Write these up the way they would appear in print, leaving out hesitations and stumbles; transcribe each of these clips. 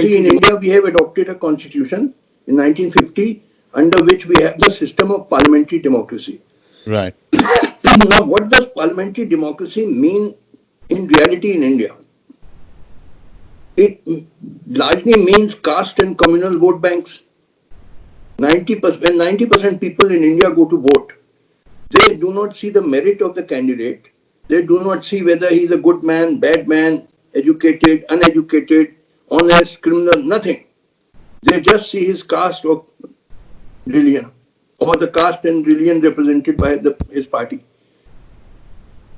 See, in India, we have adopted a constitution in 1950 under which we have the system of parliamentary democracy. Right. Now, what does parliamentary democracy mean in reality in India? It largely means caste and communal vote banks. 90%, when 90% people in India go to vote, they do not see the merit of the candidate. They do not see whether he's a good man, bad man, educated, uneducated, honest, criminal, nothing. They just see his caste or religion, or the caste and religion represented by his party.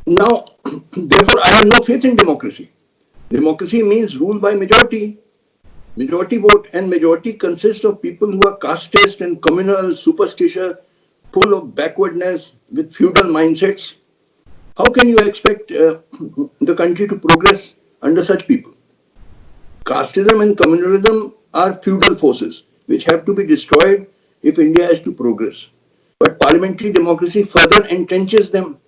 Now, therefore, I have no faith in democracy. Democracy means rule by majority, majority vote, and majority consists of people who are casteist and communal, superstitious, full of backwardness, with feudal mindsets. How can you expect the country to progress under such people? Casteism and communalism are feudal forces which have to be destroyed if India has to progress. But parliamentary democracy further entrenches them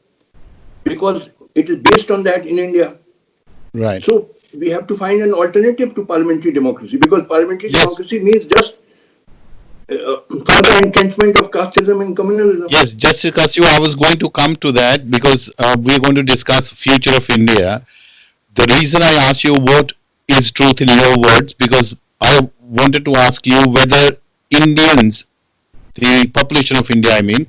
because it is based on that in India. Right. So we have to find an alternative to parliamentary democracy because parliamentary democracy means just further entrenchment of casteism and communalism. Yes, Justice Katju, I was going to come to that because we're going to discuss future of India. The reason I asked you what is truth in your words, because I wanted to ask you whether Indians, the population of India, I mean,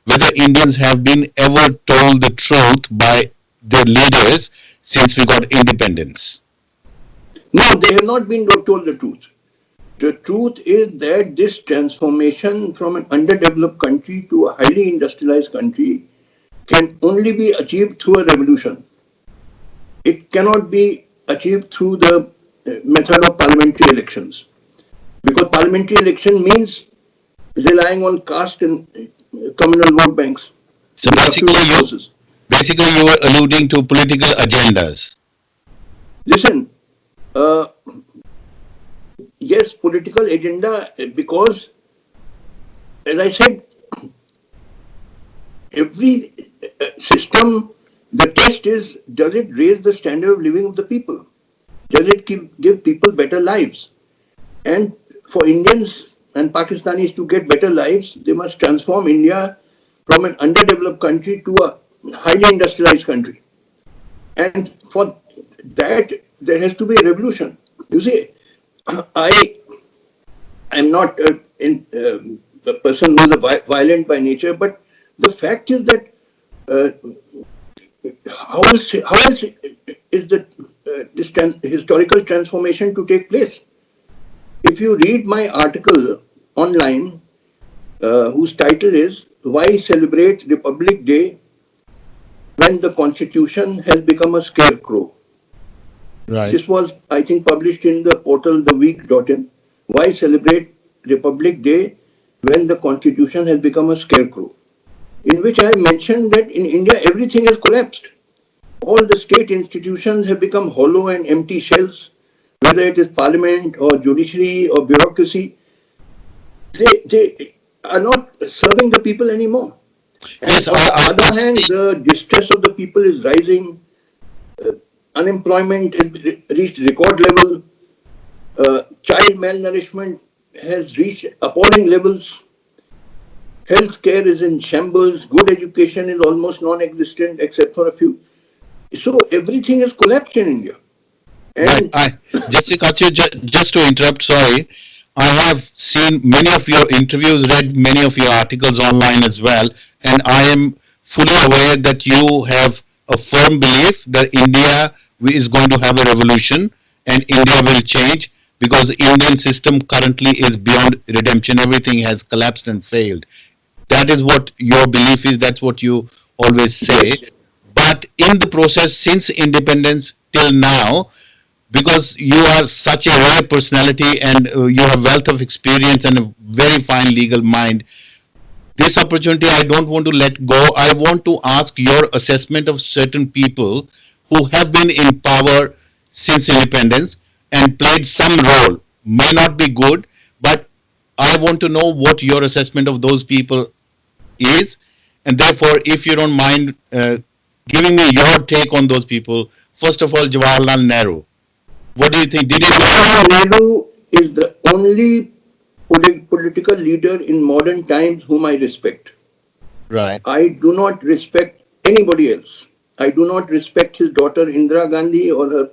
whether Indians have been ever told the truth by their leaders since we got independence. No, they have not been told the truth. The truth is that this transformation from an underdeveloped country to a highly industrialized country can only be achieved through a revolution. It cannot be achieved through the method of parliamentary elections. Because parliamentary election means relying on caste and communal vote banks. So basically you were alluding to political agendas. Listen, yes, political agenda, because, as I said, every system, the test is, does it raise the standard of living of the people? Does it give people better lives? And for Indians and Pakistanis to get better lives, they must transform India from an underdeveloped country to a highly industrialized country. And for that, there has to be a revolution. You see, I am not a person who is violent by nature, but the fact is that how else is this historical transformation to take place? If you read my article online, whose title is "Why Celebrate Republic Day When the Constitution Has Become a Scarecrow?" Right. This was, I think, published in the portal theweek.in. Why celebrate Republic Day when the Constitution has become a scarecrow? In which I mentioned that in India everything has collapsed. All the state institutions have become hollow and empty shells, whether it is parliament or judiciary or bureaucracy. They are not serving the people anymore. And yes, on the other hand, the distress of the people is rising. Unemployment has reached record level. Child malnourishment has reached appalling levels. Healthcare is in shambles. Good education is almost non-existent except for a few. So everything has collapsed in India. And Justice Katju, just to interrupt, sorry, I have seen many of your interviews, read many of your articles online as well, and I am fully aware that you have a firm belief that India is going to have a revolution and India will change because the Indian system currently is beyond redemption. Everything has collapsed and failed. That is what your belief is. That's what you always say. But in the process, since independence till now, because you are such a rare personality and you have wealth of experience and a very fine legal mind, this opportunity I don't want to let go. I want to ask your assessment of certain people who have been in power since independence and played some role. May not be good, but I want to know what your assessment of those people is. And therefore, if you don't mind giving me your take on those people, first of all, Jawaharlal Nehru. What do you think? Did you go? Jawaharlal Nehru is the only political leader in modern times whom I respect. Right. I do not respect anybody else. I do not respect his daughter Indira Gandhi or her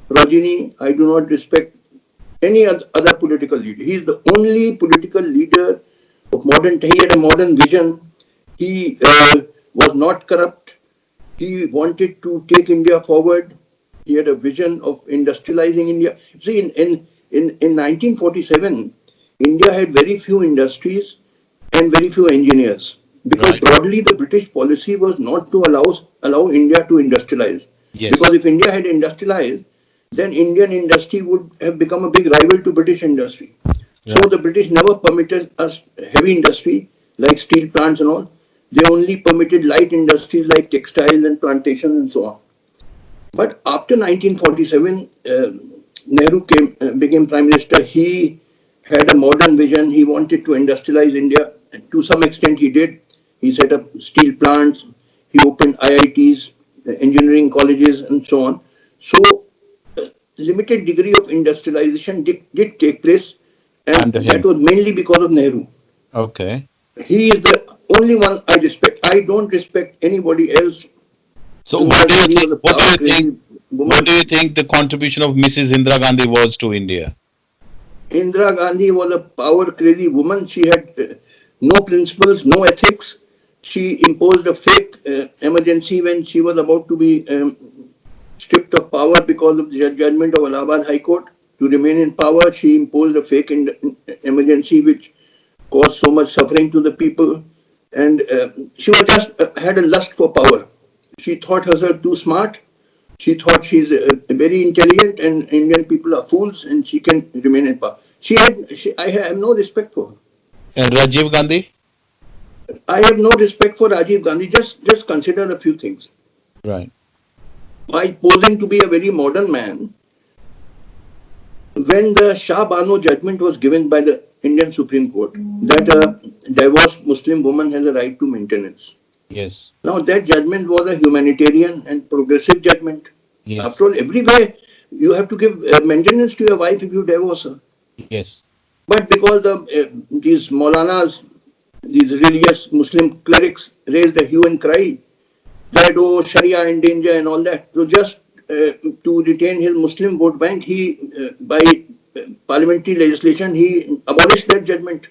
progeny. I do not respect any other political leader. He is the only political leader of modern time. He had a modern vision. He was not corrupt. He wanted to take India forward. He had a vision of industrializing India. See, in 1947, India had very few industries and very few engineers because Right. broadly the British policy was not to allow India to industrialize. Because Yes. if India had industrialized, then Indian industry would have become a big rival to British industry. So Right. the British never permitted us heavy industry like steel plants and all. They only permitted light industries like textiles and plantations and so on. But after 1947, Nehru became prime minister. He had a modern vision. He wanted to industrialize India. And to some extent, he did. He set up steel plants. He opened IITs, engineering colleges, and so on. So, limited degree of industrialization did take place, and Under that him. was mainly because of Nehru. Okay. He is the only one I respect. I don't respect anybody else. So what Indira do you Gandhi think? was a What do power you think? crazy What woman. do you think the contribution of Mrs. Indira Gandhi was to India? Indira Gandhi was a power crazy woman. She had no principles, no ethics. She imposed a fake emergency when she was about to be stripped of power because of the judgment of Allahabad High Court. To remain in power, she imposed a fake emergency which caused so much suffering to the people. And she was just had a lust for power. She thought herself too smart. She thought she's very intelligent and Indian people are fools and she can remain in power. I have no respect for her. And Rajiv Gandhi? I have no respect for Rajiv Gandhi. Just consider a few things. Right. While posing to be a very modern man, when the Shah Bano judgment was given by the Indian Supreme Court that a divorced Muslim woman has a right to maintenance. Yes. Now that judgment was a humanitarian and progressive judgment. Yes. After all, everywhere you have to give maintenance to your wife if you divorce her. Yes. But because these Maulanas, these religious Muslim clerics raised a hue and cry that, oh, Sharia in danger and all that. So just to retain his Muslim vote bank, by parliamentary legislation, he abolished that judgment.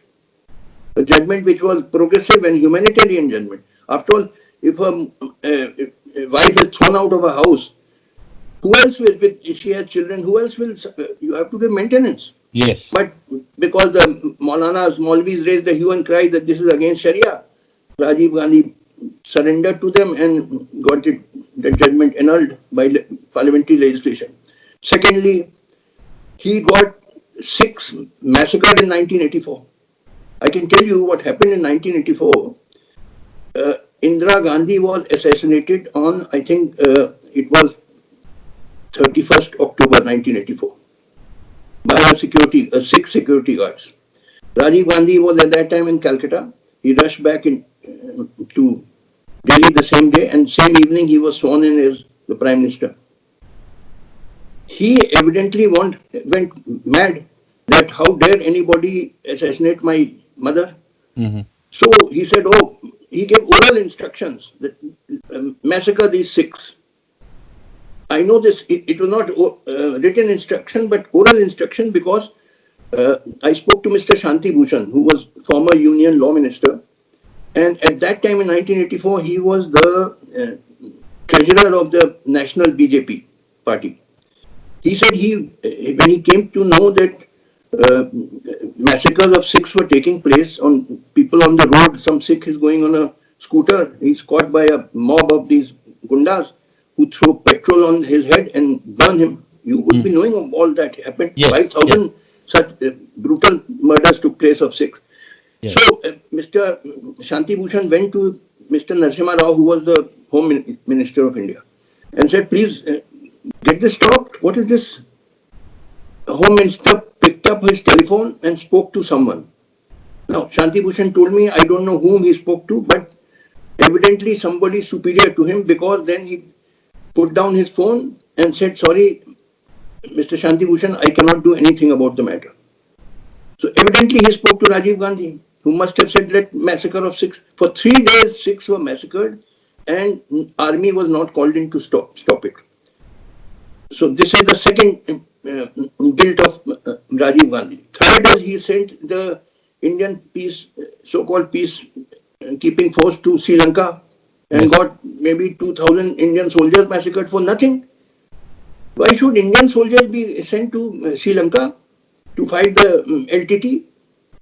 A judgment which was progressive and humanitarian judgment. After all, if a wife is thrown out of a house, who else will, if she has children, who else will, you have to give maintenance. Yes. But because the Maulanas, Maulvis raised the hue and cry that this is against Sharia, Rajiv Gandhi surrendered to them and got the judgment annulled by parliamentary legislation. Secondly, he got Sikhs massacred in 1984. I can tell you what happened in 1984. Indira Gandhi was assassinated on, I think it was 31st October 1984 by a Sikh security guards. Rajiv Gandhi was at that time in Calcutta. He rushed back to Delhi the same day, and same evening he was sworn in as the Prime Minister. He evidently went mad that how dare anybody assassinate my mother. Mm-hmm. So he said, oh, he gave oral instructions that massacre these Sikhs. I know this, it was not written instruction, but oral instruction because I spoke to Mr. Shanti Bhushan, who was former Union Law Minister. And at that time in 1984, he was the treasurer of the National BJP party. He said when he came to know that massacres of Sikhs were taking place on people on the road, some Sikh is going on a scooter, he's caught by a mob of these gundas who throw petrol on his head and burn him. You would be knowing of all that happened. Yes. Yes. 5,000 such brutal murders took place of Sikhs. Yes. So Mr. Shanti Bhushan went to Mr. Narasimha Rao, who was the Home Minister of India, and said, please get this stopped. What is this? Home Minister picked up his telephone and spoke to someone. Now, Shanti Bhushan told me, I don't know whom he spoke to, but evidently somebody superior to him, because then he put down his phone and said, sorry, Mr. Shanti Bhushan, I cannot do anything about the matter. So evidently he spoke to Rajiv Gandhi, who must have said let massacre of Sikhs. For 3 days, Sikhs were massacred and army was not called in to stop it. So this is the second guilt of Rajiv Gandhi. Third is he sent the Indian peace, so-called peace-keeping force to Sri Lanka and Yes. got maybe 2,000 Indian soldiers massacred for nothing. Why should Indian soldiers be sent to Sri Lanka to fight the LTT?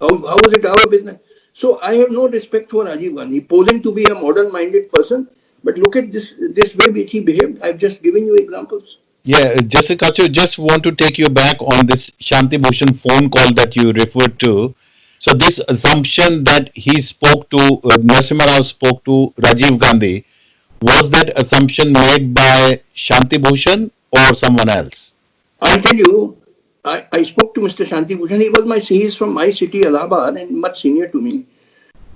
How is it our business? So I have no respect for Rajiv Gandhi, posing to be a modern-minded person. But look at this way which he behaved. I've just given you examples. Yeah, Jessica, Katju, just want to take you back on this Shanti Bhushan phone call that you referred to. So this assumption that he spoke to Narasimha Rao spoke to Rajiv Gandhi, was that assumption made by Shanti Bhushan or someone else? I'll tell you, I spoke to Mr. Shanti Bhushan. He is from my city, Allahabad, and much senior to me.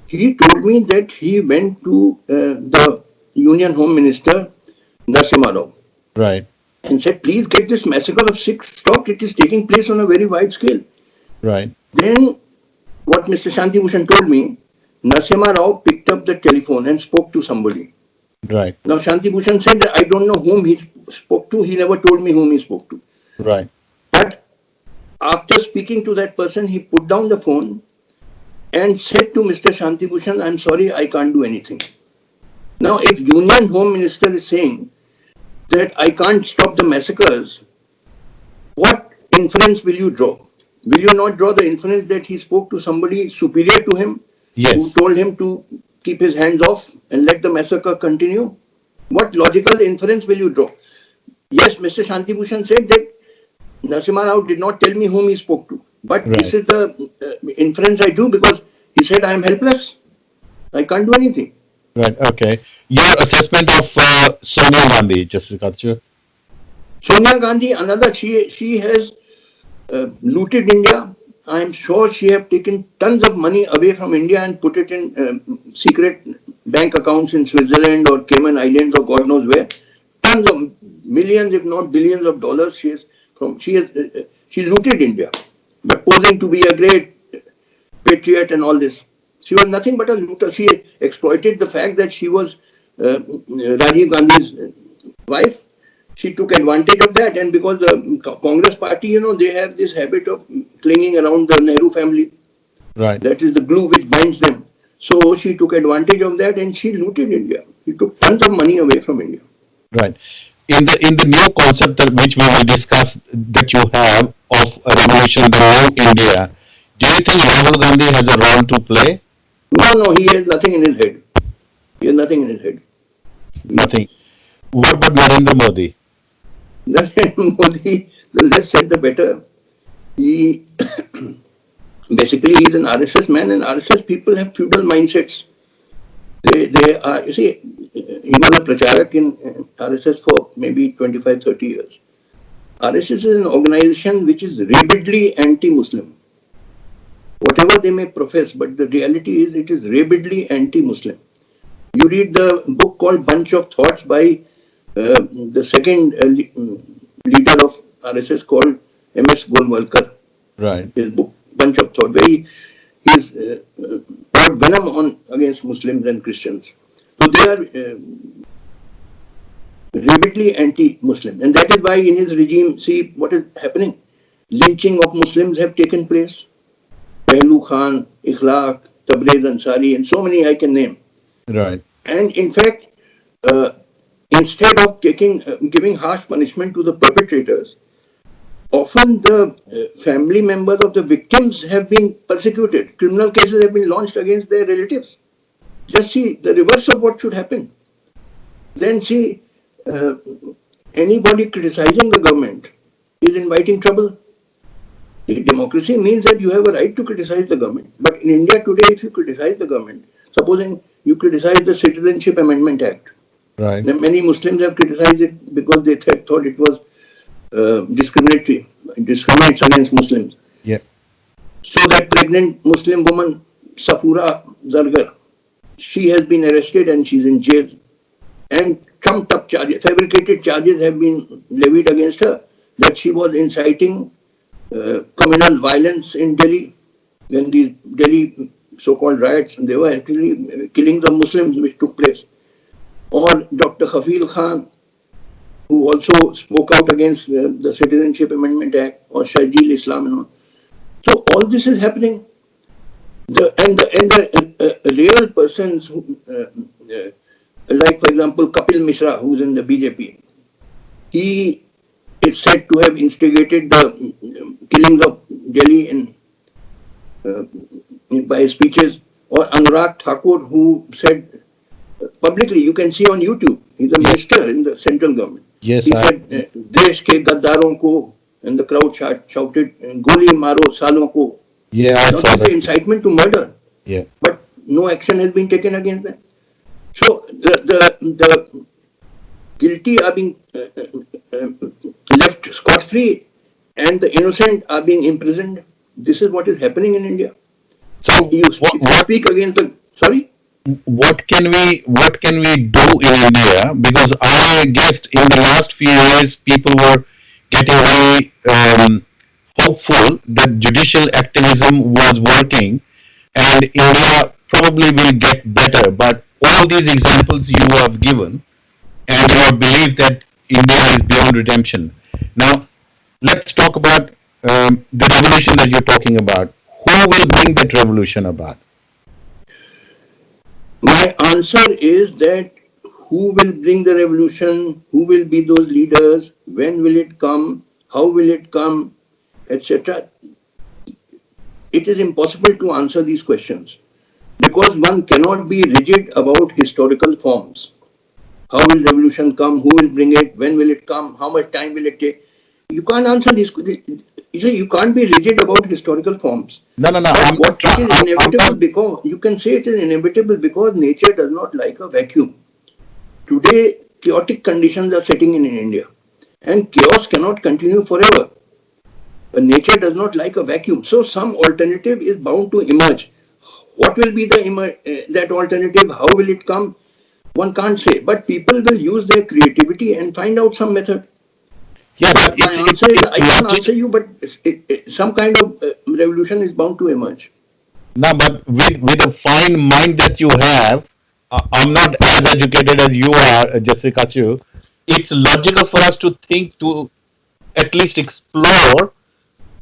He told me that he went to the Union Home Minister, Narasimha Rao, Right, and said, please get this massacre of Sikhs stopped. It is taking place on a very wide scale. right, Then, what Mr. Shanti Bhushan told me, Narasimha Rao picked up the telephone and spoke to somebody. right, Now, Shanti Bhushan said that I don't know whom he spoke to. He never told me whom he spoke to. right, But after speaking to that person, he put down the phone and said to Mr. Shanti Bhushan, I'm sorry, I can't do anything. Now, if Union Home Minister is saying that I can't stop the massacres, what inference will you draw? Will you not draw the inference that he spoke to somebody superior to him who yes, told him to keep his hands off and let the massacre continue? What logical inference will you draw? Yes, Mr. Shanti Bhushan said that Narasimha Rao did not tell me whom he spoke to. But this right, is the inference I drew because he said I am helpless. I can't do anything. right. Okay. Your assessment of Sonia Gandhi, Jessica Katju. Sonia Gandhi, another, she has looted India. I am sure she have taken tons of money away from India and put it in secret bank accounts in Switzerland or Cayman Islands or God knows where. Tons of millions, if not billions of dollars. She looted India, but posing to be a great patriot and all this. She was nothing but a looter. She exploited the fact that she was Rajiv Gandhi's wife. She took advantage of that, and because the Congress party, they have this habit of clinging around the Nehru family. Right, That is the glue which binds them. So she took advantage of that and she looted India. She took tons of money away from India. right. In the new concept that which we will discuss that you have of a revolution, the new India, do you think Rahul Gandhi has a role to play? No, no, he has nothing in his head. He has nothing in his head. Nothing. What about Narendra Modi? Narendra Modi, the less said the better. He basically he's an RSS man, and RSS people have feudal mindsets. They are, you see, he was a pracharak in RSS for maybe 25, 30 years. RSS is an organization which is rabidly anti-Muslim. Whatever they may profess, but the reality is it is rabidly anti-Muslim. You read the book called Bunch of Thoughts by the second leader of RSS called M.S. Golwalkar. Right, His book Bunch of Thoughts, where he's poured venom on against Muslims and Christians. So they are rabidly anti-Muslim, and that is why in his regime, see what is happening. Lynching of Muslims have taken place. Pehlu Khan, Ikhlaq, Tabriz Ansari, and so many I can name. right, And in fact, uh, instead of giving harsh punishment to the perpetrators, often the family members of the victims have been persecuted. Criminal cases have been launched against their relatives. Just see the reverse of what should happen. Then see, uh, anybody criticizing the government is inviting trouble. Democracy means that you have a right to criticize the government. But in India today, if you criticize the government, supposing you criticize the Citizenship Amendment Act, right, then many Muslims have criticized it because they thought it was discriminatory, discriminates against Muslims. yeah, So that pregnant Muslim woman, Safura Zargar, she has been arrested and she's in jail. And trumped up charges, fabricated charges have been levied against her. that she was inciting communal violence in Delhi when the Delhi so-called riots, they were actually killing the Muslims which took place. Or Dr. Khafil Khan, who also spoke out against the Citizenship Amendment Act, or Shahidul Islam and all. So all this is happening. The real persons, like for example Kapil Mishra, who's in the BJP, he is said to have instigated the killings of Delhi uh, by his speeches, or Anurag Thakur, who said publicly, you can see on YouTube, he's a Yes, minister in the central government. yes, He said, Desh ke gaddaron ko, and the crowd shouted, Goli maro salon ko. yeah, I Now, saw this is that. incitement to murder, Yeah. but no action has been taken against them. So, the guilty are being left scot free, and the innocent are being imprisoned. This is what is happening in India. So And you, what if you what speak against the, sorry? what can we do in India? Because I guessed in the last few years people were getting very hopeful that judicial activism was working, and India probably will get better. But all these examples you have given, and your belief that India is beyond redemption. Now, let's talk about the revolution that you're talking about. Who will bring that revolution about? My answer is that who will bring the revolution, who will be those leaders, when will it come, how will it come, etc. It is impossible to answer these questions because one cannot be rigid about historical forms. How will revolution come? Who will bring it? When will it come? How much time will it take? You can't answer these. You see, you can't be rigid about historical forms. No, no, no. But I'm not what it trying. is I'm inevitable not. because you can say it is inevitable because nature does not like a vacuum. Today, chaotic conditions are setting in India, and chaos cannot continue forever. Nature does not like a vacuum, so some alternative is bound to emerge. What will be that alternative? How will it come? One can't say, but people will use their creativity and find out some method. Yeah, So but my answer is, it's I can't answer logic. you, but some kind of revolution is bound to emerge. No, but with a fine mind that you have, I'm not as educated as you are, Jessica Chu. It's logical for us to think, to at least explore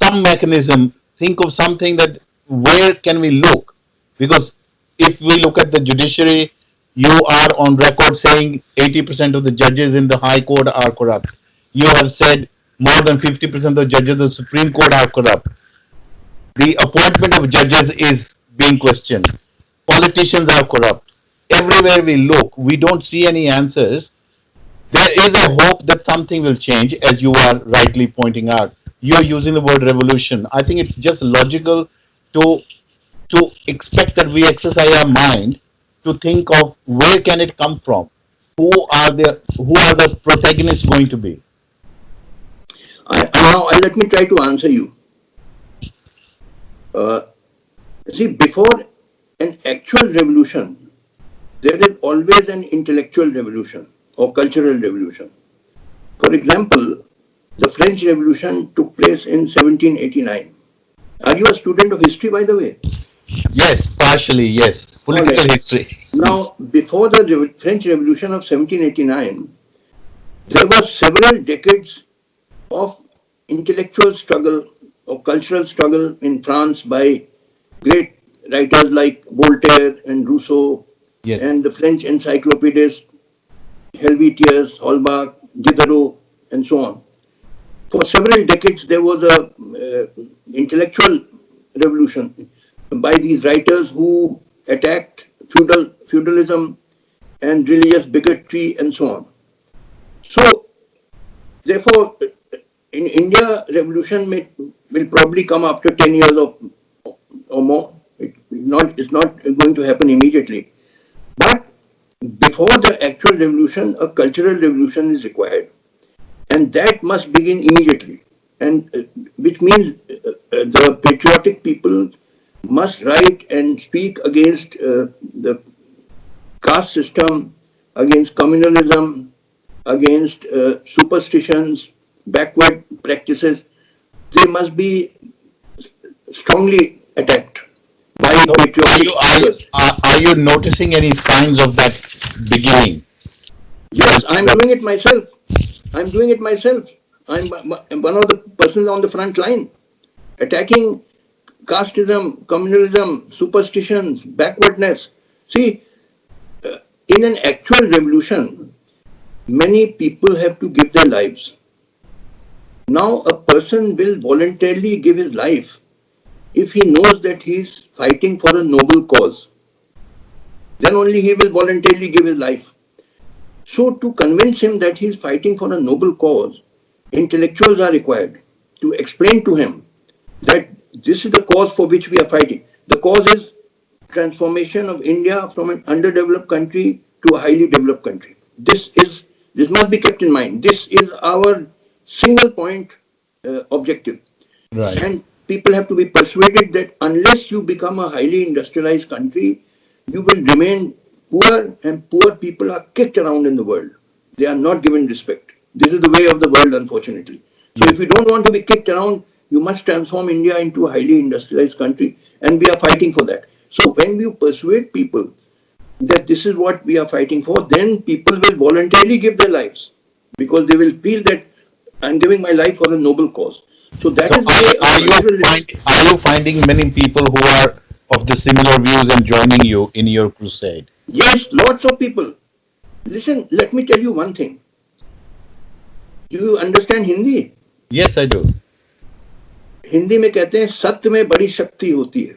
some mechanism, think of something that where can we look? Because if we look at the judiciary, you are on record saying 80% of the judges in the High Court are corrupt. You have said more than 50% of the judges in the Supreme Court are corrupt. The appointment of judges is being questioned. Politicians are corrupt. Everywhere we look, we don't see any answers. There is a hope that something will change, as you are rightly pointing out. You're using the word revolution. I think it's just logical to expect that we exercise our mind to think of where can it come from. Who are the protagonists going to be? Now, let me try to answer you. Uh, See, before an actual revolution, there is always an intellectual revolution or cultural revolution. For example, the French Revolution took place in 1789. Are you a student of history, by the way? Yes, partially, yes. All Political right. history. Now, before the French Revolution of 1789, there were several decades of intellectual struggle or cultural struggle in France by great writers like Voltaire and Rousseau Yes. and the French encyclopedists Helvetius, Holbach, Diderot, and so on. For several decades, there was a intellectual revolution by these writers who attacked feudalism and religious bigotry and so on. So, therefore, in India, revolution will probably come after 10 years or more. It's not going to happen immediately. But before the actual revolution, a cultural revolution is required. And that must begin immediately. And which means the patriotic people must write and speak against the caste system, against communalism, against superstitions, backward practices, they must be strongly attacked by So patriotic thinkers. are you noticing any signs of that beginning? Yes, I'm doing it myself. I'm doing it myself. I'm one of the persons on the front line attacking casteism, communalism, superstitions, backwardness. See, in an actual revolution, many people have to give their lives. Now, a person will voluntarily give his life if he knows that he is fighting for a noble cause. Then only he will voluntarily give his life. So, to convince him that he is fighting for a noble cause, intellectuals are required to explain to him that this is the cause for which we are fighting. The cause is transformation of India from an underdeveloped country to a highly developed country. This must be kept in mind. This is our single point objective. Right. And people have to be persuaded that unless you become a highly industrialized country, you will remain poor, and poor people are kicked around in the world. They are not given respect. This is the way of the world, unfortunately. So if you don't want to be kicked around, you must transform India into a highly industrialized country, and we are fighting for that. So when you persuade people that this is what we are fighting for, then people will voluntarily give their lives because they will feel that I'm giving my life for a noble cause. So that So is the way a cultural. are you finding many people who are of the similar views and joining you in your crusade? Yes, lots of people. Listen, let me tell you one thing. Do you understand Hindi? Yes, I do. Hindi में कहते हैं सत्य में बड़ी शक्ति होती है.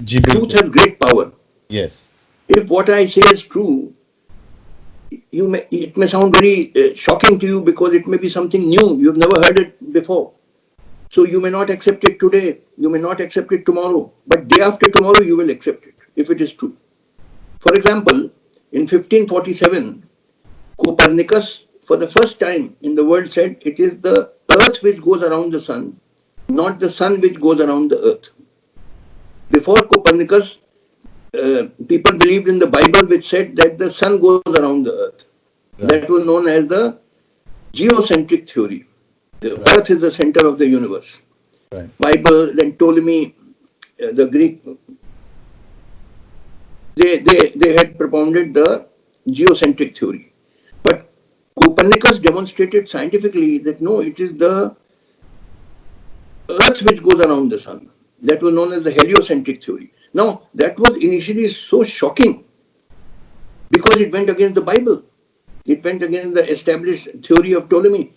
जी Truth बिल्कुल. has great power. Yes. If what I say is true, it may sound very shocking to you because it may be something new. You've never heard it before. So you may not accept it today, you may not accept it tomorrow, but day after tomorrow you will accept it if it is true. For example, in 1547, Copernicus, for the first time in the world, said it is the earth which goes around the sun, not the sun which goes around the earth. Before Copernicus, people believed in the Bible, which said that the sun goes around the earth. Right. That was known as the geocentric theory. The right. Earth is the center of the universe. Right. Bible, then Ptolemy, the Greek, they had propounded the geocentric theory. But Copernicus demonstrated scientifically that no, it is the earth which goes around the sun. That was known as the heliocentric theory. Now, that was initially so shocking because it went against the Bible. It went against the established theory of Ptolemy.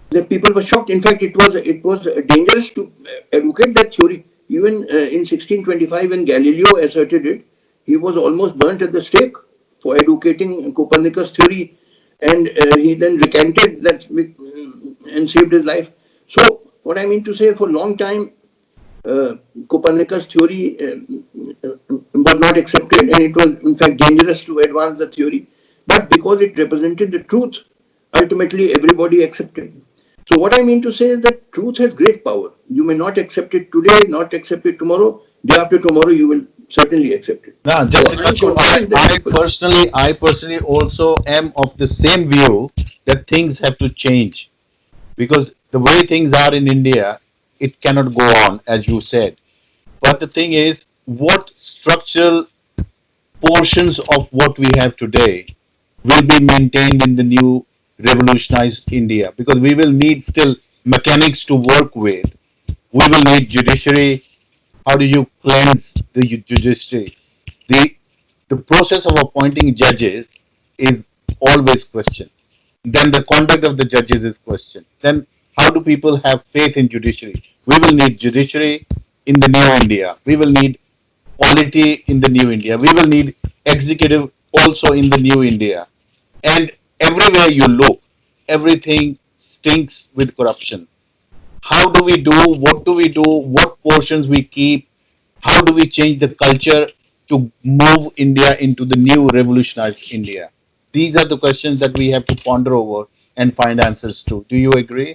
The people were shocked. In fact, it was dangerous to advocate that theory. Even in 1625, when Galileo asserted it, he was almost burnt at the stake for advocating Copernicus' theory, and he then recanted that and saved his life. So, what I mean to say, for a long time, Copernicus' theory was not accepted, and it was in fact dangerous to advance the theory. But because it represented the truth, ultimately everybody accepted. So what I mean to say is that truth has great power. You may not accept it today, not accept it tomorrow. Day after tomorrow, you will certainly accept it. Now, So Jessica, I'm confident that people. I personally also am of the same view that things have to change because the way things are in India, it cannot go on, as you said. But the thing is, what structural portions of what we have today will be maintained in the new revolutionized India because we will need still mechanics to work with. We will need judiciary. How do you cleanse the judiciary? The the process of appointing judges is always questioned. Then the conduct of the judges is questioned. Then how do people have faith in judiciary? We will need judiciary in the new India. We will need polity in the new India. We will need executive also in the new India. And everywhere you look, everything stinks with corruption. How do we do? What do we do? What portions we keep? How do we change the culture to move India into the new revolutionized India? These are the questions that we have to ponder over and find answers to. Do you agree?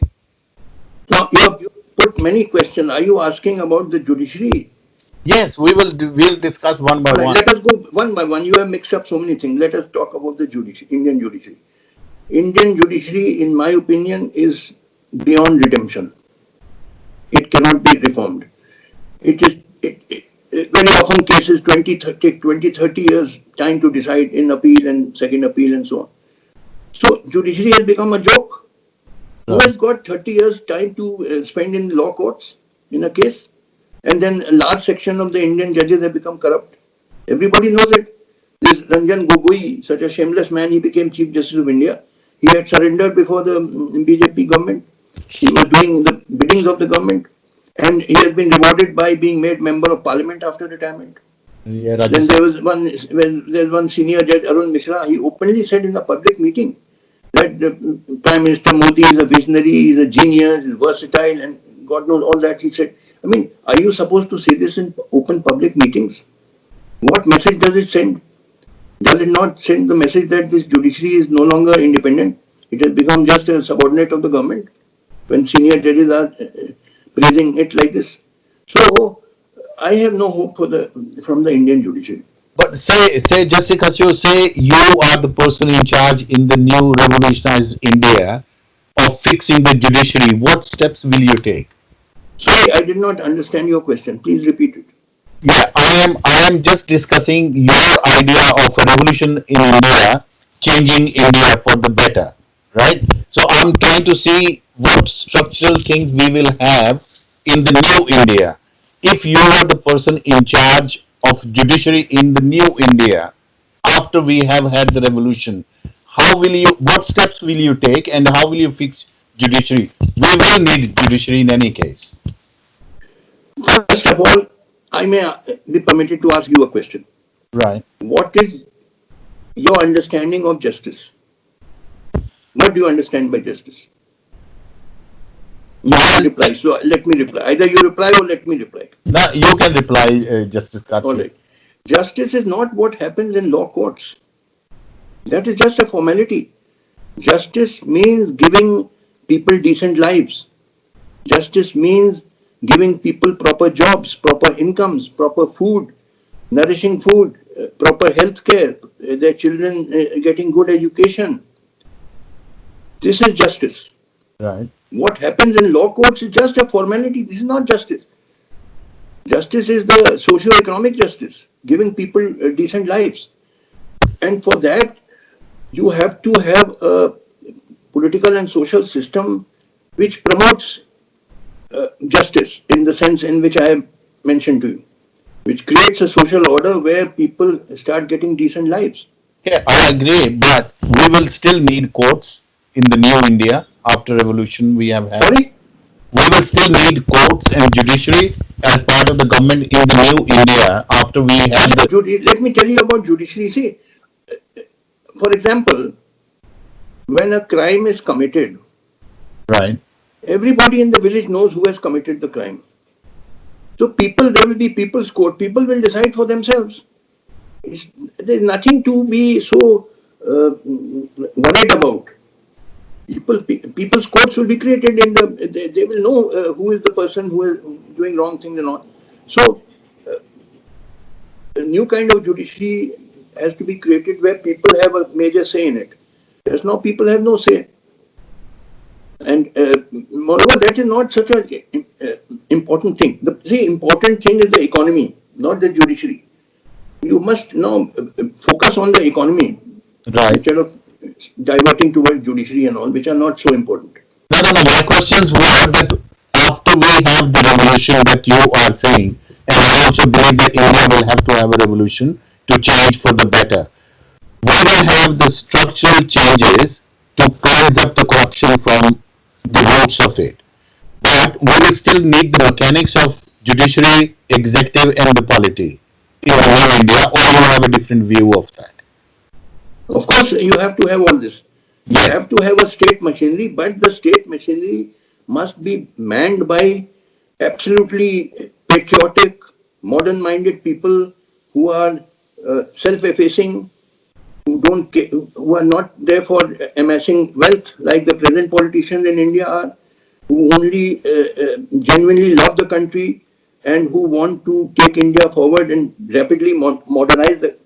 Now you have put many questions. Are you asking about the judiciary? Yes, we'll discuss one by one. Let us go one by one. You have mixed up so many things. Let us talk about the judiciary, Indian judiciary. Indian judiciary, in my opinion, is beyond redemption. It cannot be reformed. It is very often cases 30 years time to decide in appeal and second appeal and so on. So judiciary has become a joke. Who has got 30 years time to spend in law courts in a case? And then a large section of the Indian judges have become corrupt. Everybody knows it. This Ranjan Gogoi, such a shameless man, he became Chief Justice of India. He had surrendered before the BJP government. He was doing the biddings of the government. And he has been rewarded by being made member of parliament after retirement. Yeah, Then Rajasthan. there was one senior judge, Arun Mishra. He openly said in a public meeting that Prime Minister Modi is a visionary, is a genius, is versatile, and God knows all that. He said, I mean, are you supposed to say this in open public meetings? What message does it send? Does it not send the message that this judiciary is no longer independent? It has become just a subordinate of the government when senior judges are praising it like this. So I have no hope from the Indian judiciary. But say, Justice Katju, say you are the person in charge in the new revolutionized India of fixing the judiciary. What steps will you take? Sorry, I did not understand your question. Please repeat it. Yeah, I am just discussing your idea of a revolution in India, changing India for the better, right? So I'm trying to see what structural things we will have in the new India. If you are the person in charge of judiciary in the new India after we have had the revolution, how will you? What steps will you take, and how will you fix judiciary? We will need judiciary in any case, First of all, I may be permitted to ask you a question. right? What is your understanding of justice? What do you understand by justice? You Well, can't reply, so let me reply. Either you reply or let me reply. now you can reply, Justice All Katju. right. Justice is not what happens in law courts. That is just a formality. Justice means giving people decent lives. Justice means giving people proper jobs, proper incomes, proper food, nourishing food, proper health care, their children getting good education. This is justice. Right. What happens in law courts is just a formality. This is not justice. Justice is the socio-economic justice, giving people decent lives. And for that, you have to have a political and social system which promotes justice in the sense in which I have mentioned to you, which creates a social order where people start getting decent lives. Yeah, I agree, but we will still need courts in the new India after revolution we have had. Sorry? We will still need courts and judiciary as part of the government in the new India after we have the Let me tell you about judiciary. See, for example, when a crime is committed, right. everybody in the village knows who has committed the crime. So there will be people's court. People will decide for themselves. There's nothing to be so worried about. People's courts will be created they will know who is the person who is doing wrong things and all. So a new kind of judiciary has to be created where people have a major say in it. Because now people have no say. And moreover, that is not such an important thing. The important thing is the economy, not the judiciary. You must now focus on the economy Right. instead of diverting towards judiciary and all, which are not so important. No, no, no. My questions were that after we have the revolution that you are saying, and I also believe that India will have to have a revolution to change for the better. We will have the structural changes to cleanse up the corruption from the roots of it. But we will still need the mechanics of judiciary, executive, and the polity in new India, or you have a different view of that. Of course, you have to have all this. You Yeah. have to have a state machinery, but the state machinery must be manned by absolutely patriotic, modern minded people who are self effacing, who are not there for amassing wealth like the present politicians in India are, who only genuinely love the country and who want to take India forward and rapidly modernize the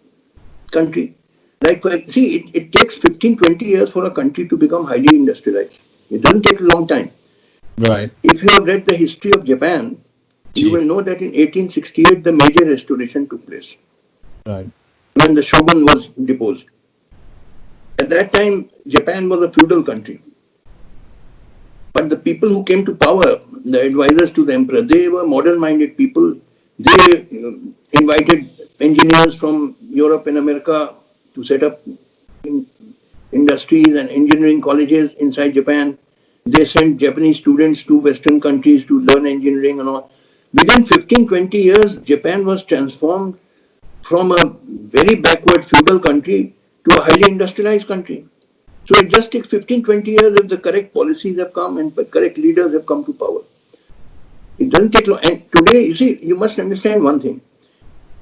country. See, it takes 15, 20 years for a country to become highly industrialized. It doesn't take a long time. Right. If you have read the history of Japan, you Gee. will know that in 1868 the major restoration took place Right. when the shogun was deposed. At that time, Japan was a feudal country. But the people who came to power, the advisors to the emperor, they were modern-minded people. They invited engineers from Europe and America to set up industries and engineering colleges inside Japan. They sent Japanese students to Western countries to learn engineering and all. Within 15, 20 years, Japan was transformed from a very backward feudal country to a highly industrialized country. So it just takes 15, 20 years if the correct policies have come and the correct leaders have come to power. It doesn't take long. And today, you see, you must understand one thing.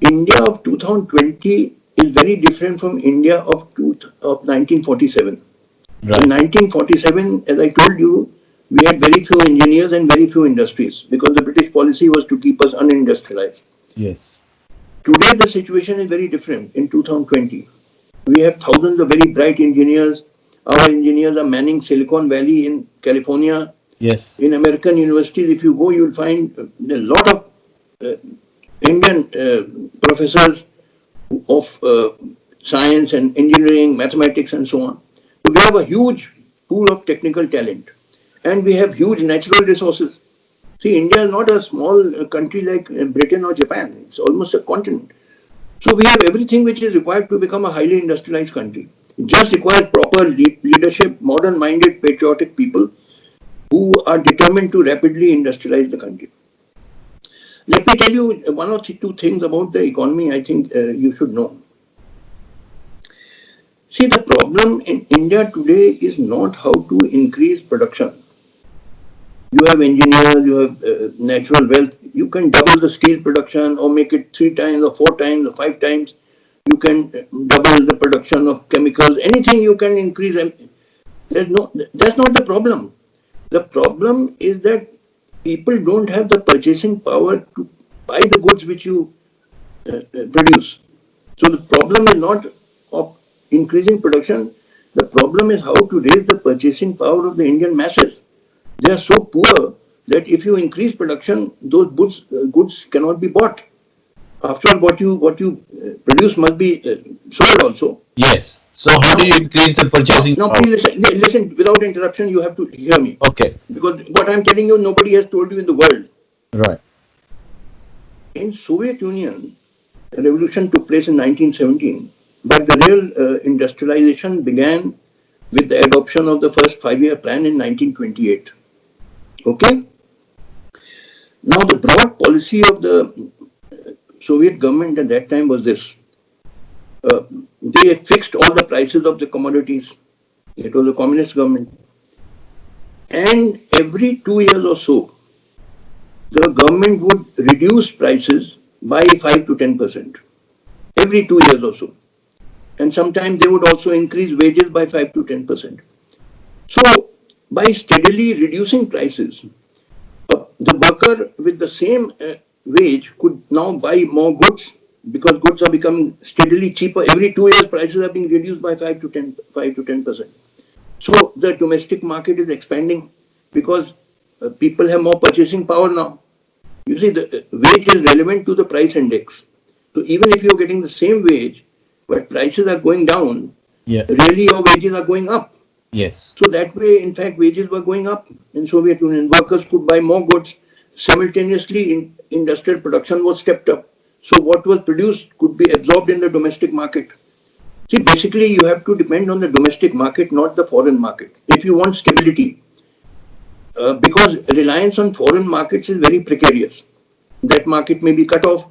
India of 2020 is very different from India of 1947. In Right. 1947, as I told you, we had very few engineers and very few industries because the British policy was to keep us unindustrialized. Yes. Today, the situation is very different in 2020. We have thousands of very bright engineers. Our engineers are manning Silicon Valley in California. Yes. In American universities, if you go, you'll find a lot of uh, Indian professors of science and engineering, mathematics, and so on. So we have a huge pool of technical talent, and we have huge natural resources. See, India is not a small country like Britain or Japan. It's almost a continent. So we have everything which is required to become a highly industrialized country. It just requires proper leadership, modern-minded, patriotic people who are determined to rapidly industrialize the country. Let me tell you one or two things about the economy I think you should know. See, the problem in India today is not how to increase production. You have engineers, you have natural wealth. You can double the steel production or make it 3 times or 4 times or 5 times. You can double the production of chemicals. Anything you can increase. That's not the problem. The problem is that people don't have the purchasing power to buy the goods which you produce. So the problem is not of increasing production. The problem is how to raise the purchasing power of the Indian masses. They are so poor that if you increase production, those goods cannot be bought. After all, what you produce must be sold also. Yes. So how do Now, you increase the purchasing now power? please listen without interruption. You have to hear me Okay. because what I'm telling you, nobody has told you in the world. Right. In Soviet Union, a revolution took place in 1917, but the real industrialization began with the adoption of the first five-year plan in 1928. Okay? Now, the broad policy of the Soviet government at that time was this. Uh, they fixed all the prices of the commodities. It was a communist government. And every 2 years or so, the government would reduce prices by 5 to 10%. Every 2 years or so. And sometimes they would also increase wages by 5 to 10%. So, by steadily reducing prices, the worker with the same wage could now buy more goods because goods are becoming steadily cheaper. Every 2 years, prices are being reduced by 5 to 10%. So the domestic market is expanding because people have more purchasing power now. You see, the wage is relevant to the price index. So even if you're getting the same wage, but prices are going down, Yeah. really your wages are going up. Yes. So that way, in fact, wages were going up in Soviet Union. Workers could buy more goods. Simultaneously, industrial production was stepped up. So what was produced could be absorbed in the domestic market. See, basically, you have to depend on the domestic market, not the foreign market, if you want stability. Because reliance on foreign markets is very precarious. That market may be cut off.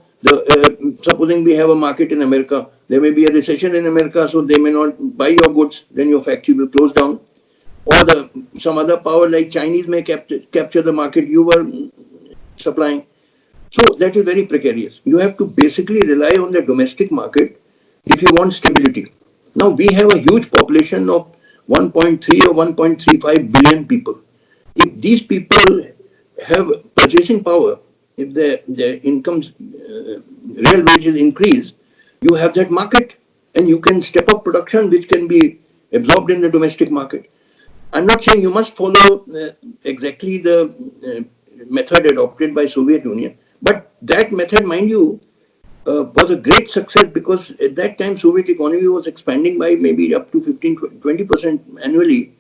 Supposing we have a market in America, there may be a recession in America, so they may not buy your goods, then your factory will close down. Or some other power like Chinese may capture the market you were supplying. So that is very precarious. You have to basically rely on the domestic market if you want stability. Now we have a huge population of 1.3 or 1.35 billion people. If these people have purchasing power, if their incomes, real wages increase, you have that market and you can step up production which can be absorbed in the domestic market. I'm not saying you must follow exactly the method adopted by Soviet Union, but that method, mind you, was a great success because at that time Soviet economy was expanding by maybe up to 15-20% annually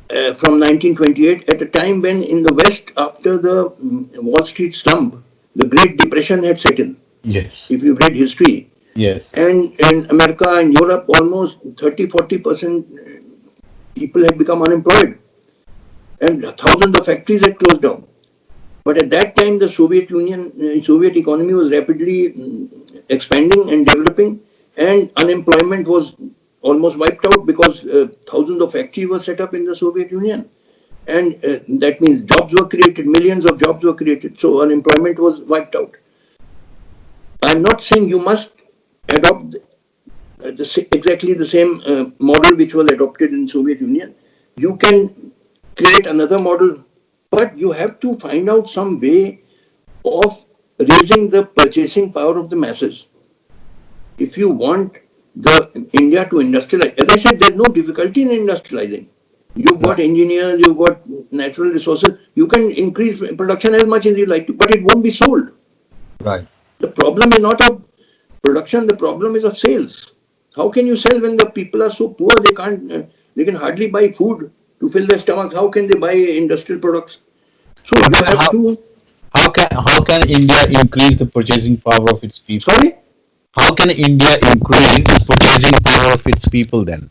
from 1928 at a time when in the West, after the Wall Street slump, the Great Depression had set in. Yes. If you've read history, Yes. and in America and Europe, almost 30-40% people had become unemployed, and thousands of factories had closed down. But at that time, the Soviet Union, Soviet economy was rapidly expanding and developing, and unemployment was almost wiped out because thousands of factories were set up in the Soviet Union. And that means jobs were created, millions of jobs were created. So unemployment was wiped out. I'm not saying you must adopt exactly the same model which was adopted in Soviet Union. You can create another model, but you have to find out some way of raising the purchasing power of the masses. If you want the India to industrialize, as I said, there's no difficulty in industrializing. You've got engineers, you've got natural resources. You can increase production as much as you like to, but it won't be sold. Right. The problem is not of production, the problem is of sales. How can you sell when the people are so poor they can't, they can hardly buy food to fill their stomachs? How can they buy industrial products? So But you have to. how can India increase the purchasing power of its people? Sorry? How can India increase the purchasing power of its people then?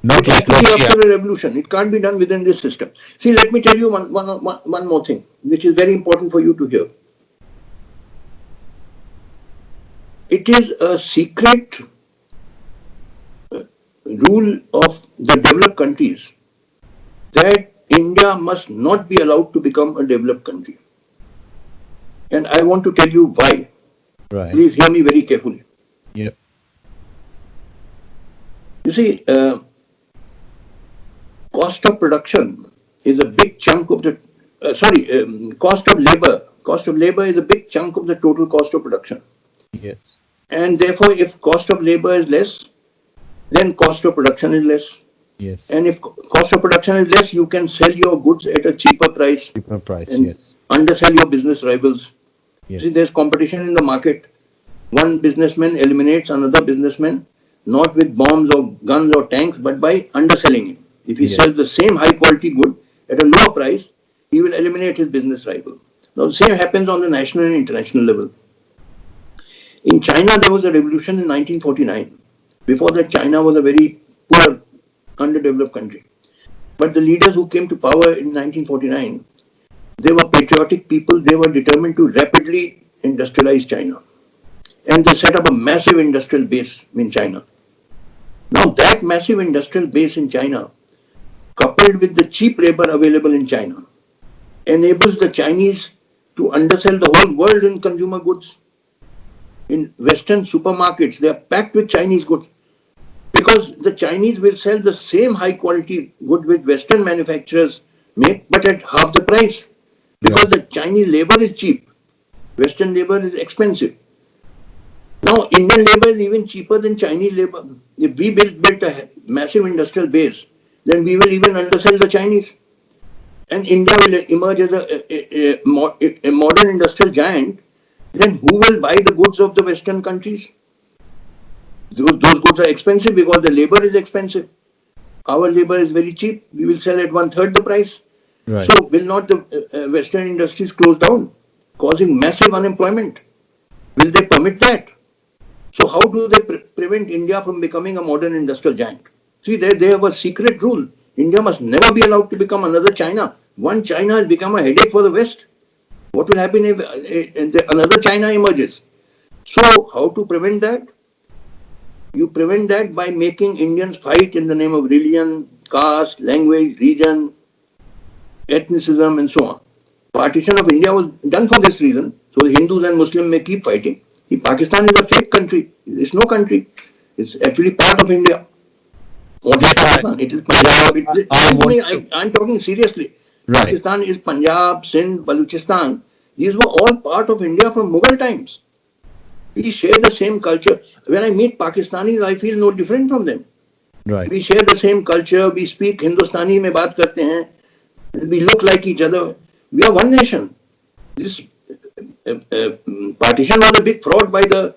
Not It has like to be Russia. after a revolution. It can't be done within this system. See, let me tell you one more thing, which is very important for you to hear. It is a secret rule of the developed countries that India must not be allowed to become a developed country. And I want to tell you why. Right. Please hear me very carefully. Yeah. You see, cost of production is a big chunk of the, cost of labor. Cost of labor is a big chunk of the total cost of production. Yes. And therefore, if cost of labor is less, then cost of production is less. Yes. And if cost of production is less, you can sell your goods at a cheaper price Cheaper price. and Yes. undersell your business rivals. Yes. See, there's competition in the market. One businessman eliminates another businessman, not with bombs or guns or tanks, but by underselling him. If he Yes. sells the same high quality good at a lower price, he will eliminate his business rival. Now, the same happens on the national and international level. In China, there was a revolution in 1949. Before that, China was a very poor, underdeveloped country. But the leaders who came to power in 1949, they were patriotic people. They were determined to rapidly industrialize China. And they set up a massive industrial base in China. Now, that massive industrial base in China, coupled with the cheap labor available in China, enables the Chinese to undersell the whole world in consumer goods. In Western supermarkets, they are packed with Chinese goods because the Chinese will sell the same high quality good which Western manufacturers make, but at half the price because the Chinese labor is cheap. Western labor is expensive. Now, Indian labor is even cheaper than Chinese labor. If we built a massive industrial base, then we will even undersell the Chinese. And India will emerge as a modern industrial giant. Then who will buy the goods of the Western countries? Those goods are expensive because the labor is expensive. Our labor is very cheap. We will sell at 1/3 the price. Right. So will not the Western industries close down, causing massive unemployment? Will they permit that? So how do they prevent India from becoming a modern industrial giant? See, they have a secret rule. India must never be allowed to become another China. One China has become a headache for the West. What will happen if another China emerges? So how to prevent that? You prevent that by making Indians fight in the name of religion, caste, language, region, ethnicism, and so on. Partition of India was done for this reason, so the Hindus and Muslims may keep fighting. See, Pakistan is a fake country. It's no country. It's actually part of India. What is Pakistan? It is Punjab. I'm talking seriously. Right. Pakistan is Punjab, Sindh, Balochistan. These were all part of India from Mughal times. We share the same culture. When I meet Pakistanis, I feel no different from them. Right. We share the same culture. We speak Hindustani में बात करते हैं. We look like each other. We are one nation. This partition was a big fraud by the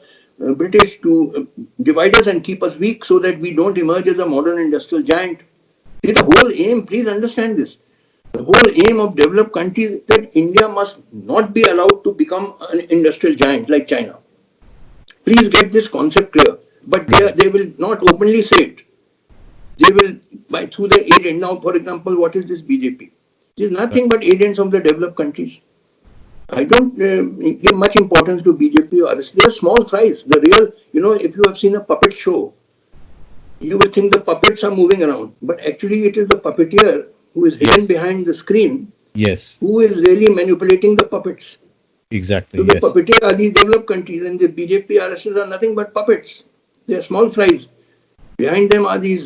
British to divide us and keep us weak so that we don't emerge as a modern industrial giant. See, the whole aim, please understand this, the whole aim of developed countries is that India must not be allowed to become an industrial giant like China. Please get this concept clear. But they will not openly say it. They will, by through the agent. Now, for example, what is this BJP? It is nothing but agents of the developed countries. I don't give much importance to BJP or RS. They are small fries. The real, if you have seen a puppet show, you will think the puppets are moving around. But actually, it is the puppeteer who is hidden Yes. behind the screen Yes. who is really manipulating the puppets. Exactly. So the Yes. puppeteer are these developed countries, and the BJP RSS are nothing but puppets. They are small fries. Behind them are these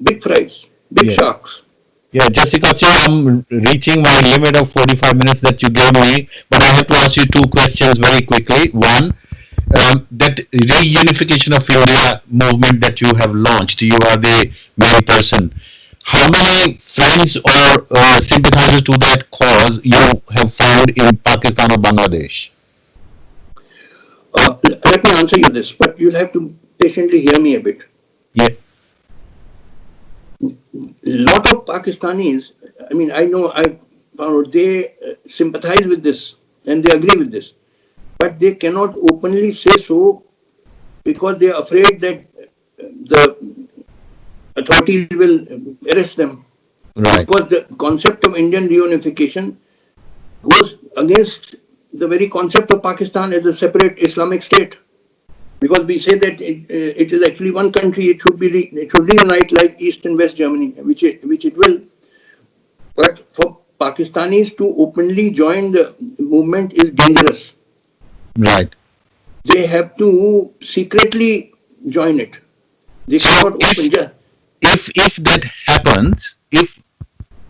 big fries, big Yes. sharks. Yeah, Jessica, so I'm reaching my limit of 45 minutes that you gave me, but I have to ask you two questions very quickly. One, that reunification of India movement that you have launched, you are the main person. How many friends or sympathizers to that cause you have found in Pakistan or Bangladesh? Let me answer you this, but you'll have to patiently hear me a bit. Yeah. Lot of Pakistanis, I know I found they sympathize with this and they agree with this, but they cannot openly say so because they are afraid that the authorities will arrest them. Right. Because the concept of Indian reunification goes against the very concept of Pakistan as a separate Islamic state. Because we say that it is actually one country, it should reunite like East and West Germany, which it will. But for Pakistanis to openly join the movement is dangerous. Right. They have to secretly join it. They So cannot open just. if that happens, if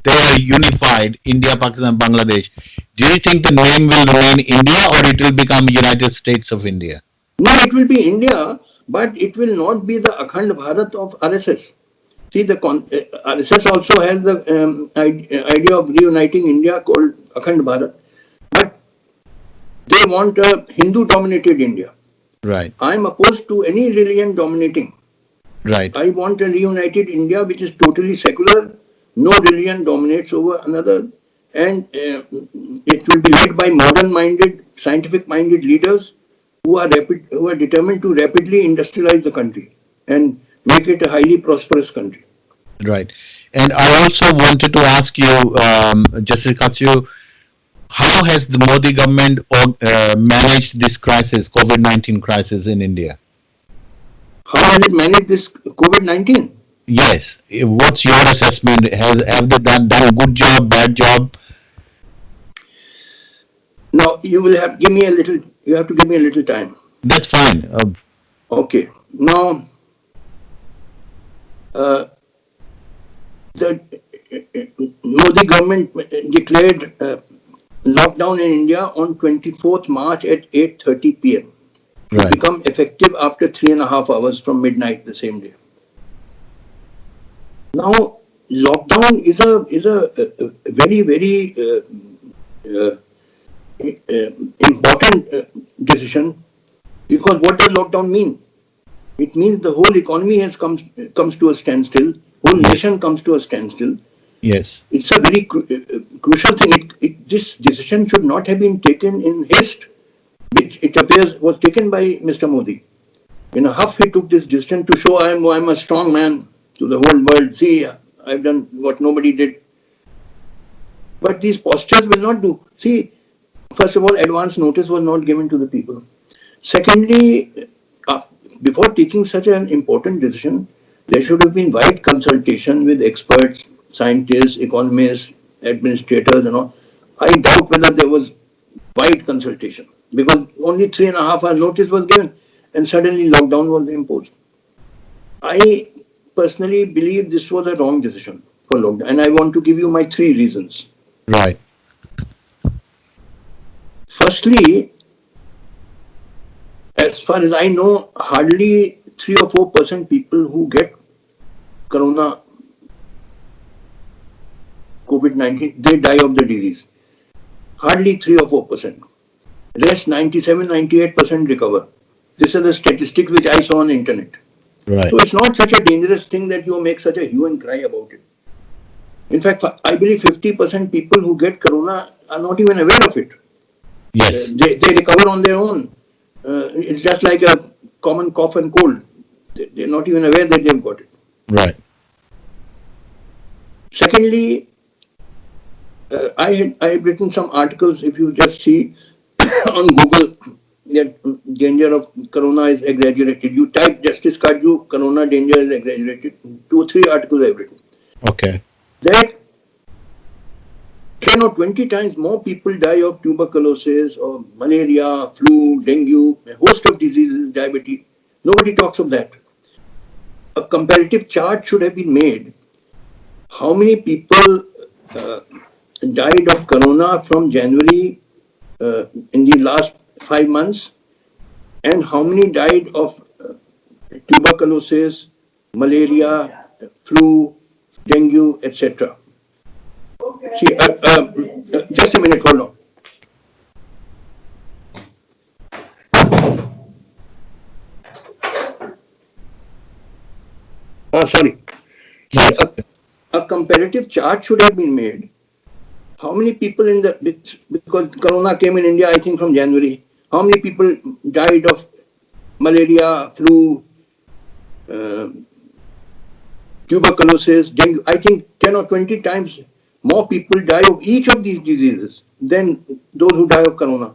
they are unified, India, Pakistan, Bangladesh, do you think the name will remain India or it will become United States of India? No, it will be India, but it will not be the Akhand Bharat of RSS. See, the RSS also has the idea of reuniting India called Akhand Bharat, but they want a Hindu-dominated India. Right. I am opposed to any religion dominating. Right. I want a reunited India which is totally secular, no religion dominates over another, and it will be led by modern-minded, scientific-minded leaders who are determined to rapidly industrialize the country and make it a highly prosperous country. Right. And I also wanted to ask you, Justice Katsu, how has the Modi government managed this crisis, COVID-19 crisis in India? How has it managed this COVID-19? Yes. What's your assessment? Have they done a good job, bad job? Now you have to give me a little time. That's fine. Okay. Now, uh, the Modi government declared lockdown in India on 24th March at 8:30 p.m. to Right. become effective after 3.5 hours from midnight the same day. Now, lockdown is a very uh, important decision, because what does lockdown mean? It means the whole economy comes to a standstill. Whole Yes. nation comes to a standstill. Yes. It's a very crucial thing. This decision should not have been taken in haste, which it appears was taken by Mr. Modi. In a huff, he took this decision to show I'm a strong man to the whole world. See, I've done what nobody did. But these postures will not do. See, first of all, advance notice was not given to the people. Secondly, uh, before taking such an important decision, there should have been wide consultation with experts, scientists, economists, administrators, and all. I doubt whether there was wide consultation, because only 3.5 hours notice was given and suddenly lockdown was imposed. I personally believe this was a wrong decision for lockdown, and I want to give you my three reasons. Right. Firstly, as far as I know, hardly 3 or 4% people who get corona, COVID-19, they die of the disease. Hardly 3 or 4%. Rest 97, 98% recover. This is the statistics which I saw on the internet. Right. So it's not such a dangerous thing that you make such a hue and cry about it. In fact, I believe 50% people who get corona are not even aware of it. Yes. They recover on their own. It's just like a common cough and cold. They're not even aware that they've got it. Right. Secondly, I have written some articles. If you just see on Google, that danger of corona is exaggerated. You type Justice Katju, corona danger is exaggerated. 2 or 3 articles I've written. Okay. That 10 or 20 times more people die of tuberculosis or malaria, flu, dengue, a host of diseases, diabetes. Nobody talks of that. A comparative chart should have been made. How many people died of corona from January in the last 5 months, and how many died of tuberculosis, malaria, flu, dengue, etc. See, just a minute, hold on. Sorry. That's okay. A comparative chart should have been made. How many people in the, because corona came in India, I think from January, how many people died of malaria, flu, tuberculosis, dengue? I think 10 or 20 times more people die of each of these diseases than those who die of corona.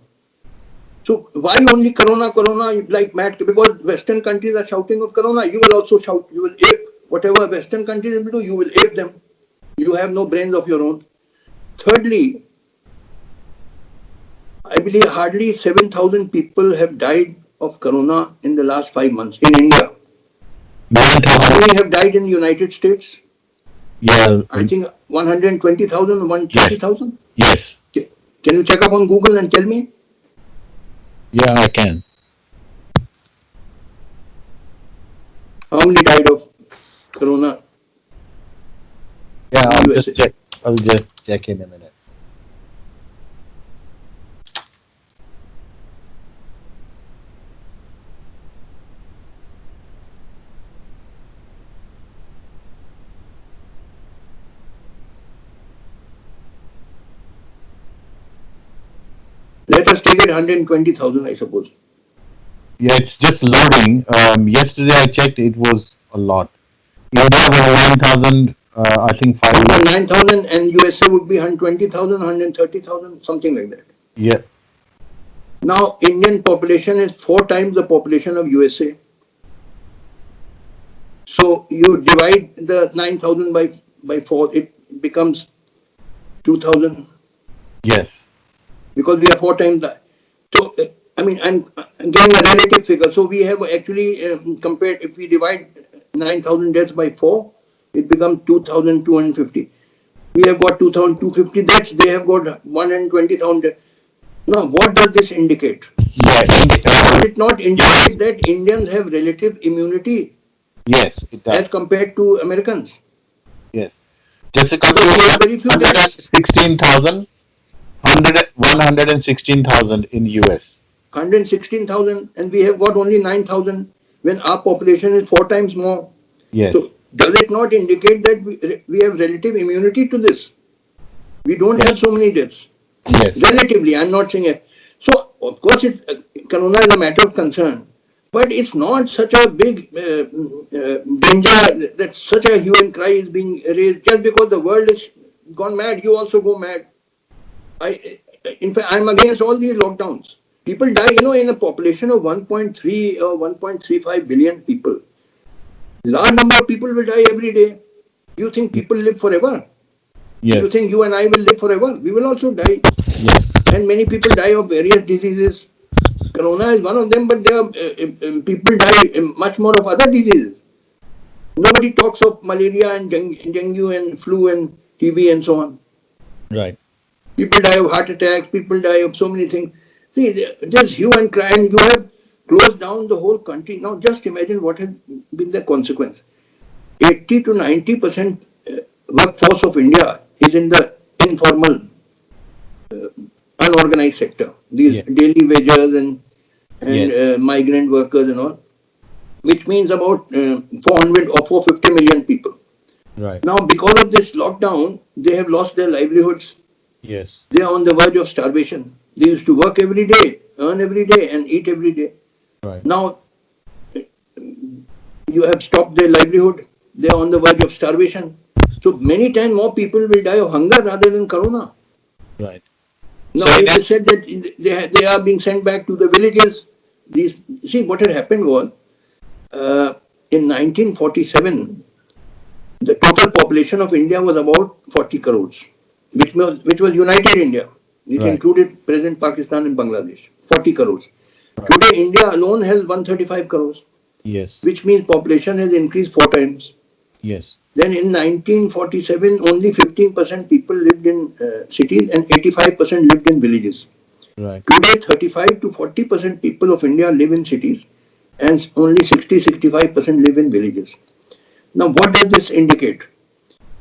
So why only corona, corona like mad? Because Western countries are shouting of corona, you will also shout, you will ape. Whatever Western countries will do, you will ape them. You have no brains of your own. Thirdly, I believe hardly 7,000 people have died of corona in the last 5 months in India. How many have died in the United States? Yeah. I think 120,000, 130,000. Yes. Can you check up on Google and tell me? Yeah, I can. How many died of corona? Yeah, in I'll USA? just check. I'll just check in a minute. Let us take it 120,000, I suppose. Yeah, it's just loading. Yesterday I checked, it was a lot. India was 9,000, I think 9,000 and USA would be 120,000, 130,000, something like that. Yeah. Now, Indian population is 4 times the population of USA. So you divide the 9,000 by 4, it becomes 2,000. Yes. Because we are 4 times that. So, I mean, I'm getting a relative figure. So we have actually compared, if we divide 9,000 deaths by 4, it becomes 2,250. We have got 2,250 deaths, they have got 120,000 deaths. Now, what does this indicate? Yeah. Does it not indicate that Indians have relative immunity? Yes, it does. As compared to Americans? Yes. Just a couple Because of we have very few deaths. 116,000, 116,000 in US. 116,000 and we have got only 9,000 when our population is 4 times more. Yes. So does it not indicate that we have relative immunity to this? We don't have so many deaths. Yes. Relatively, I'm not saying it. So of course, corona is a matter of concern, but it's not such a big danger that such a hue and cry is being raised just because the world is gone mad. You also go mad. In fact, I'm against all these lockdowns. People die, in a population of 1.3 or 1.35 billion people. Large number of people will die every day. You think people live forever? Yes. You think you and I will live forever? We will also die. Yes. And many people die of various diseases. Corona is one of them, but there are, people die much more of other diseases. Nobody talks of malaria and dengue and flu and TB and so on. Right. People die of heart attacks, people die of so many things. See, there's hue and cry, and you have closed down the whole country. Now, just imagine what has been the consequence. 80 to 90% workforce of India is in the informal, unorganized sector. These Yeah. daily wagers and Yes. migrant workers and all, which means about 400 or 450 million people. Right. Now, because of this lockdown, they have lost their livelihoods. Yes. They are on the verge of starvation. They used to work every day, earn every day, and eat every day. Right. Now, you have stopped their livelihood. They are on the verge of starvation. So many times more people will die of hunger rather than corona. Right. Now So in it is said that they are being sent back to the villages. These, see, what had happened was, in 1947, the total population of India was about 40 crores, which was United India. It right. included present Pakistan and Bangladesh, 40 crores. Right. Today, India alone has 135 crores, Yes. which means population has increased 4 times. Yes. Then in 1947, only 15% people lived in cities and 85% lived in villages. Right. Today, 35 to 40% people of India live in cities and only 65% live in villages. Now, what does this indicate?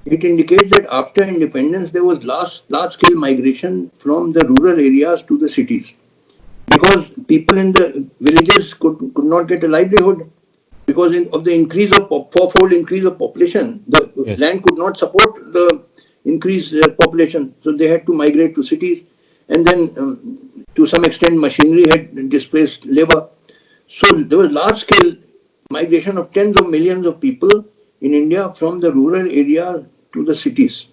It indicates that after independence, there was large scale migration from the rural areas to the cities because people in the villages could not get a livelihood because of the increase of fourfold increase of population, the Yes. land could not support the increased population, so they had to migrate to cities, and then to some extent machinery had displaced labor. So there was large scale migration of tens of millions of people in India from the rural area to the cities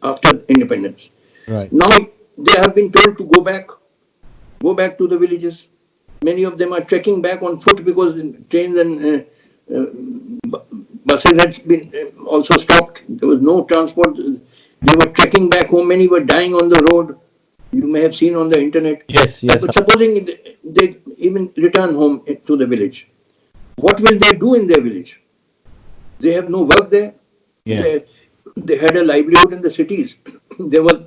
after independence. Right. Now they have been told to go back to the villages. Many of them are trekking back on foot because trains and buses had been also stopped. There was no transport. They were trekking back home. Many were dying on the road. You may have seen on the internet. Yes. Yes. But supposing they even return home to the village, what will they do in their village? They have no work there. Yes. They had a livelihood in the cities. They were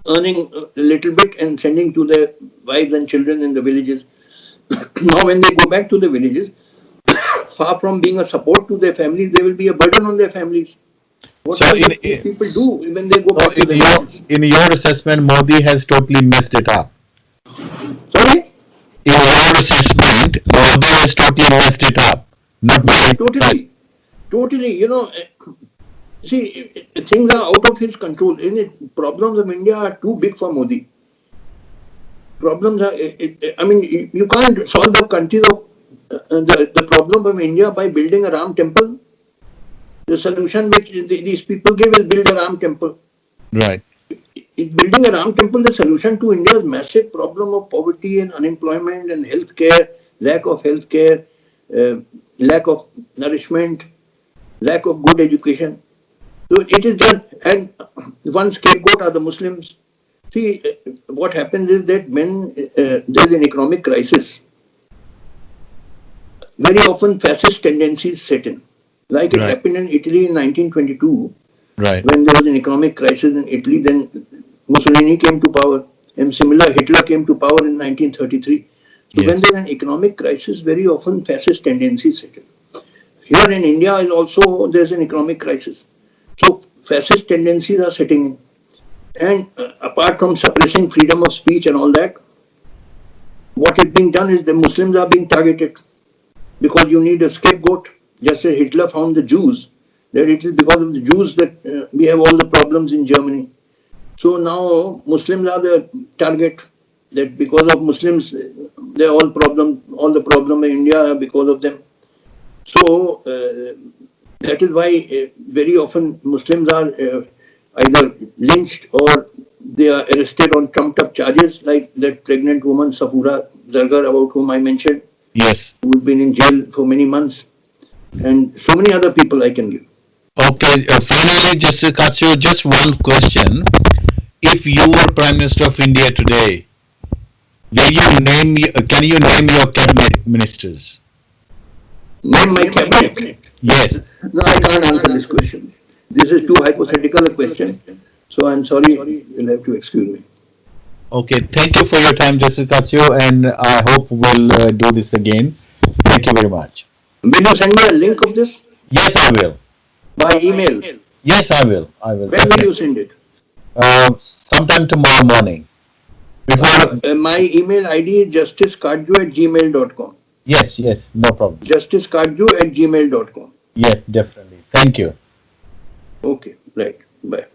earning a little bit and sending to their wives and children in the villages. Now, when they go back to the villages, far from being a support to their families, they will be a burden on their families. What So will these people do when they go so back to in their your villages? assessment, Modi has totally messed it up. Sorry? In your assessment, Modi has totally messed it up. Not Yes, managed the crisis. totally. Totally. See, things are out of his control. Problems of India are too big for Modi. Problems are, I mean, you can't solve the countries of the problem of India by building a Ram temple. The solution which these people give is build a Ram temple. Right. Building a Ram temple, the solution to India's massive problem of poverty and unemployment and health care, lack of nourishment, lack of good education. So it is just, and one scapegoat are the Muslims. See, what happens is that when there is an economic crisis, very often fascist tendencies set in. Like it Right. happened in Italy in 1922, Right. when there was an economic crisis in Italy, then Mussolini came to power, and similar Hitler came to power in 1933. So when Yes. there's an economic crisis, very often fascist tendencies set in. Here in India is also there's an economic crisis. So fascist tendencies are setting in. And apart from suppressing freedom of speech and all that, what is being done is the Muslims are being targeted because you need a scapegoat. Just as Hitler found the Jews, that it is because of the Jews that we have all the problems in Germany. So now Muslims are the target. That because of Muslims, they're all the problem in India are because of them. So that is why very often Muslims are either lynched or they are arrested on trumped up charges, like that pregnant woman Safura Zargar, about whom I mentioned, Yes. who's been in jail for many months, and so many other people I can give. Okay. Finally, Justice Katsu, just one question. If you were Prime Minister of India today, can you name your cabinet ministers? Name my cabinet. Yes. No, I can't answer this question. This is too hypothetical a question. So I'm sorry, you'll have to excuse me. Okay. Thank you for your time, Justice Katsu, and I hope we'll do this again. Thank you very much. Will you send me a link of this? Yes, I will. by email? Yes, I will. I will. When will you Definitely. send it? Sometime tomorrow morning. Before. My email ID is justicekatju@gmail.com. Yes, yes. No problem. Justicekatju@gmail.com. Yes, definitely. Thank you. Okay, right. Bye.